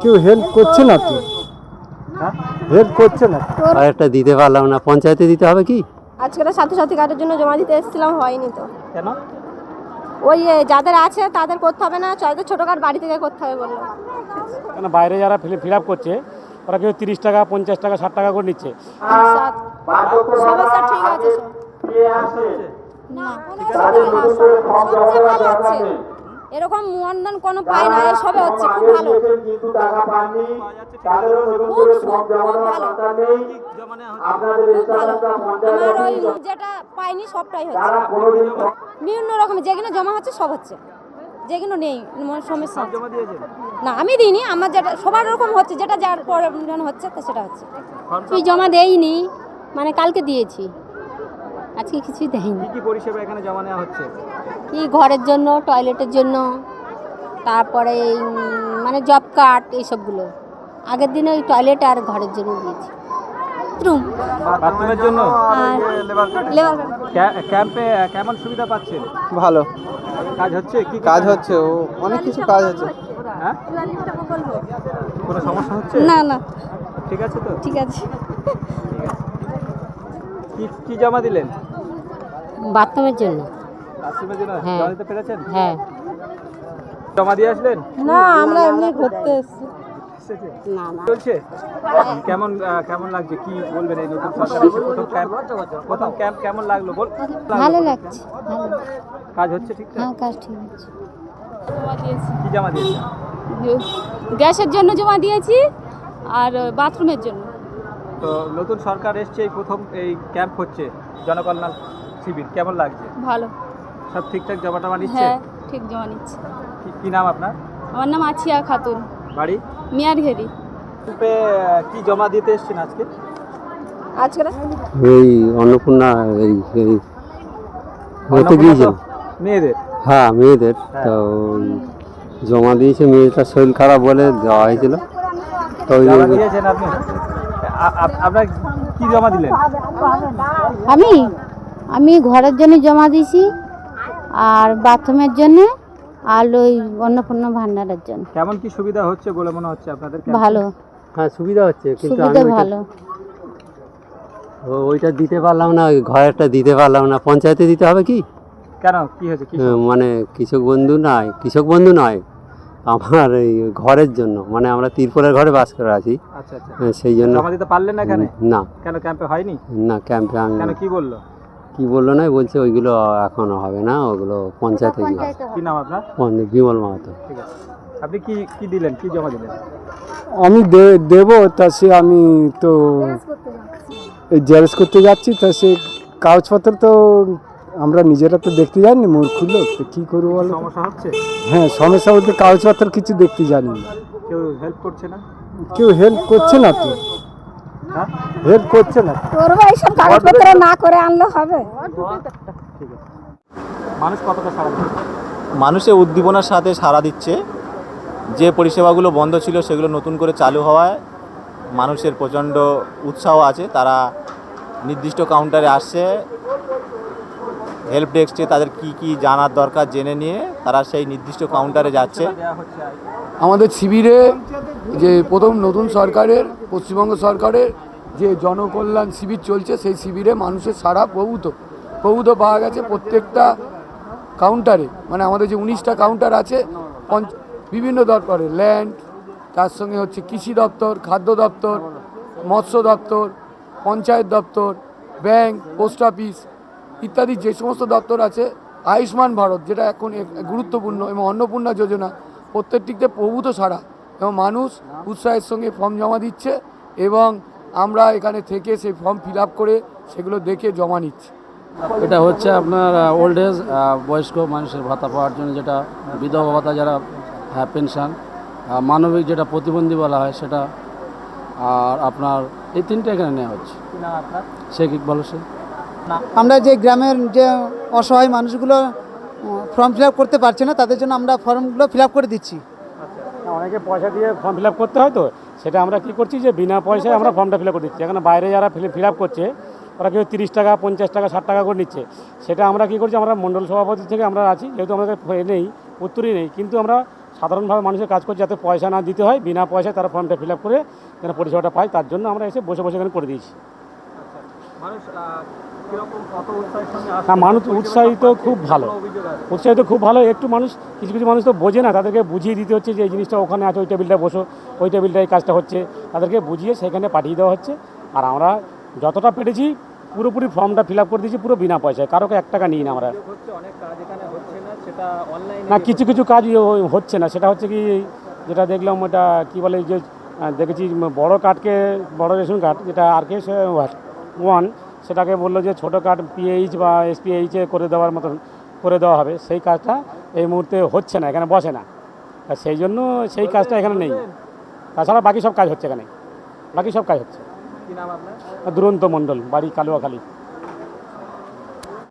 কেউ হেল্প করছে না তো, হেল্প করছে না। আর একটা দিতে পারলাম না, পঞ্চায়েতে দিতে হবে কি? আজকে স্বাস্থ্যসাথী কার্ডের জন্য জমা দিতে এসেছিলাম, হয়নি তো। কেন? ওই যাদের আছে তাদের করতে হবে না, যাদের ছোটো কার্ড বাড়ি থেকে করতে হবে বললো। কেন বাইরে যারা ফিল আপ করছে ওরা কেউ 30 টাকা 50 টাকা 60 টাকা করে নিচ্ছে। সমস্যা ঠিক আছে না, কোনো অসুবিধা না, সবচেয়ে ভালো হচ্ছে। এরকম মূলধন কোনো পায় না, সবে হচ্ছে খুব ভালো, খুব ভালো, আমার ওই যেটা পাইনি সবটাই হচ্ছে, বিভিন্ন রকমের যেগুলো জমা হচ্ছে সব হচ্ছে, যেগুলো নেই সমস্যা না আমি দিইনি, আমার যেটা সবার রকম হচ্ছে, যেটা যার প্রয়োজন হচ্ছে তো সেটা হচ্ছে। তুই জমা দেইনি, মানে কালকে দিয়েছি, আজকে কিছুই দেয়নি। কি পরিষেবা এখানে জমা নেওয়া হচ্ছে? কি ঘরের জন্য, টয়লেটের জন্য, তারপরে মানে জব কার্ড এইসবগুলো। আগের দিনে ওই টয়লেট আর ঘরের জন্য দিয়েছি। বাথরুমের জন্য আর লেবার ক্যাম্পে কেমন সুবিধা পাচ্ছেন? ভালো কাজ হচ্ছে? কি কাজ হচ্ছে, ও অনেক কিছু কাজ হচ্ছে। হ্যাঁ, কোনো সমস্যা হচ্ছে? না না ঠিক আছে তো? ঠিক আছে। কি জমা দিলেন? বাথরুমের জন্য। বাথরুমের জন্য হ্যাঁ। জমা দিতে পেরেছেন? হ্যাঁ। জমা দিয়ে আসলেন? না, আমরা এমনি ঘুরতে এসেছি। না না চলছে? কেমন কেমন লাগছে? কি বলবেন এই নতুন সরকার এসে প্রথম ক্যাম্প কেমন লাগলো? ভালো লাগছে, ভালো। কাজ হচ্ছে ঠিকঠাক? হ্যাঁ, কাজ ঠিক আছে। কি জমা দিয়েছেন? গ্যাসের জন্য জমা দিয়েছি আর বাথরুমের জন্য। তো নতুন সরকার এসছে, এই প্রথম এই ক্যাম্প হচ্ছে জনকল্যাণ শিবির, কেমন লাগছে? ভালো। সব ঠিকঠাক জমা টমা নিচ্ছে? হ্যাঁ, ঠিক জমা নিচ্ছে। কি নাম আপনার? আমার নাম আছিয়া খাতুন, বাড়ি? মিয়ারঘেরি। ক্যাম্পে কি জমা দিতে এসছেন আজকে? আজকে এই অন্নপূর্ণা এই হতে গিয়েছিল মেয়েদের? হ্যাঁ, মেয়েদের। তো জমা দিয়েছে, মেয়েটার শরীর খারাপ বলে দেওয়া হয়েছিল। তো ওই জমা দিয়েছেন আপনি? আপনার কি জমা দিলেন? আমি ঘরের জন্য জমা দিয়েছি, আর বাথরুমের জন্য, আর ওই অন্নপূর্ণা ভান্ডারের জন্য। কেমন কি সুবিধা হচ্ছে বলে মনে হচ্ছে আপনাদের? ভালো, হ্যাঁ সুবিধা হচ্ছে, কিন্তু সুবিধা আমি ভালো। ওইটা দিতে পারলাম না, ওই ঘরেরটা দিতে পারলাম না। পঞ্চায়েতে দিতে হবে কি? কেন, কি হয়েছে? কি মানে কৃষক বন্ধু নয়, আমার এই ঘরের জন্য, মানে আমরা তিরপলের ঘরে বাস করে আছি। আচ্ছা আচ্ছা, সেই জন্য জমা দিতে পারলেন না এখানে? না। কেন ক্যাম্পে হয়নি? না, ক্যাম্পে কেন, কি বললো? কি বললো না, বলছে ওইগুলো এখন হবে না, ওগুলো পঞ্চায়েতে গিয়ে। কি নাম আপনার? বিমল মাহাতো। ঠিক আছে, আপনি কি দিলেন, কি জমা দিলেন? আমি দেবো, তা সে আমি তো জেরক্স করতে যাচ্ছি, তা সে কাগজপত্র তো আমরা নিজেরা তো দেখতে জানি না, মূর্খ লোক, তো কী করবো বলো? সমস্যা হচ্ছে? হ্যাঁ, সমস্যা বলতে কাগজপত্র কিছু দেখতে জানি না। কেউ হেল্প করছে না? কেউ হেল্প করছে না তো, হ্যাঁ, হেল্প করছে না। তোর ভাই সব কাগজপত্র না করে আনলে হবে? ঠিক আছে। মানুষ কতটা সাড়া দিচ্ছে? মানুষের উদ্দীপনার সাথে সাড়া দিচ্ছে। যে পরিষেবাগুলো বন্ধ ছিল সেগুলো নতুন করে চালু হওয়ায় মানুষের প্রচণ্ড উৎসাহ আছে। তারা নির্দিষ্ট কাউন্টারে আসছে, হেল্প ডেস্কে তাদের কি জানার দরকার জেনে নিয়ে তারা সেই নির্দিষ্ট কাউন্টারে যাচ্ছে। আমাদের শিবিরে যে প্রথম নতুন সরকারের, পশ্চিমবঙ্গ সরকারের যে জনকল্যাণ শিবির চলছে, সেই শিবিরে মানুষের সাড়া প্রভূত পাওয়া গেছে। প্রত্যেকটা কাউন্টারে, মানে আমাদের যে 19টা কাউন্টার আছে, বিভিন্ন দপ্তরে, ল্যান্ড, তার সঙ্গে হচ্ছে কৃষি দপ্তর, খাদ্য দপ্তর, মৎস্য দপ্তর, পঞ্চায়েত দপ্তর, ব্যাংক, পোস্ট অফিস ইত্যাদি যে সমস্ত দপ্তর আছে, আয়ুষ্মান ভারত যেটা এখন গুরুত্বপূর্ণ, এবং অন্নপূর্ণা যোজনা, প্রত্যেকটিতে প্রভূত সাড়া, এবং মানুষ উৎসাহের সঙ্গে ফর্ম জমা দিচ্ছে, এবং আমরা এখানে থেকে সেই ফর্ম ফিল আপ করে সেগুলো দেখে জমা নিচ্ছি। এটা হচ্ছে আপনার ওল্ড এজ বয়স্ক মানুষের ভাতা পাওয়ার জন্য, যেটা বিধবা ভাতা, যারা পেনশন, মানবিক যেটা প্রতিবন্ধী বলা হয় সেটা, আর আপনার এই তিনটে এখানে নেওয়া হচ্ছে। শেখ ইকবাল হোসেন। আমরা যে গ্রামের যে অসহায় মানুষগুলো ফর্ম ফিল আপ করতে পারছে না, তাদের জন্য আমরা ফর্মগুলো ফিল আপ করে দিচ্ছি। অনেকে পয়সা দিয়ে ফর্ম ফিল আপ করতে হয়, তো সেটা আমরা কি করছি যে বিনা পয়সায় আমরা ফর্মটা ফিল আপ করে দিচ্ছি। এখানে বাইরে যারা ফিল আপ করছে ওরা কেউ 30 টাকা 50 টাকা 60 টাকা করে নিচ্ছে। সেটা আমরা কি করছি, আমরা মণ্ডল সভাপতি থেকে আমরা আছি, যেহেতু আমাদের নেই, উত্তরই নেই, কিন্তু আমরা সাধারণভাবে মানুষের কাজ করছে, যাতে পয়সা না দিতে হয়, বিনা পয়সায় তারা ফর্মটা ফিল আপ করে যেন পরিষেবাটা পায়, তার জন্য আমরা এসে বসে বসে এখানে করে দিয়েছি। না, মানুষ উৎসাহিত খুব ভালো, উৎসাহিত খুব ভালো। একটু মানুষ কিছু কিছু মানুষ তো বোঝে না, তাদেরকে বুঝিয়ে দিতে হচ্ছে যে এই জিনিসটা ওখানে আছে, ওই টেবিলটা বসো, ওই টেবিলটা এই কাজটা হচ্ছে, তাদেরকে বুঝিয়ে সেখানে পাঠিয়ে দেওয়া হচ্ছে। আর আমরা যতটা পেরেছি পুরোপুরি ফর্মটা ফিল আপ করে দিয়েছি পুরো বিনা পয়সায়, কারোকে 1 টাকা নিই না আমরা। না, কিছু কিছু কাজ হচ্ছে না, সেটা হচ্ছে কি যেটা দেখলাম ওটা কী বলে, যে দেখেছি বড় কার্ডকে, বড় রেশন কার্ড যেটা RKS 1, সেটাকে বললো যে ছোটো কার্ড PH বা SPH করে দেওয়ার মতন করে দেওয়া হবে। সেই কাজটা এই মুহূর্তে হচ্ছে না, এখানে বসে না, আর সেই জন্য সেই কাজটা এখানে নেই। তাছাড়া বাকি সব কাজ হচ্ছে এখানে, বাকি সব কাজ হচ্ছে। দুরন্ত মণ্ডল, বাড়ি কালুয়াখালী।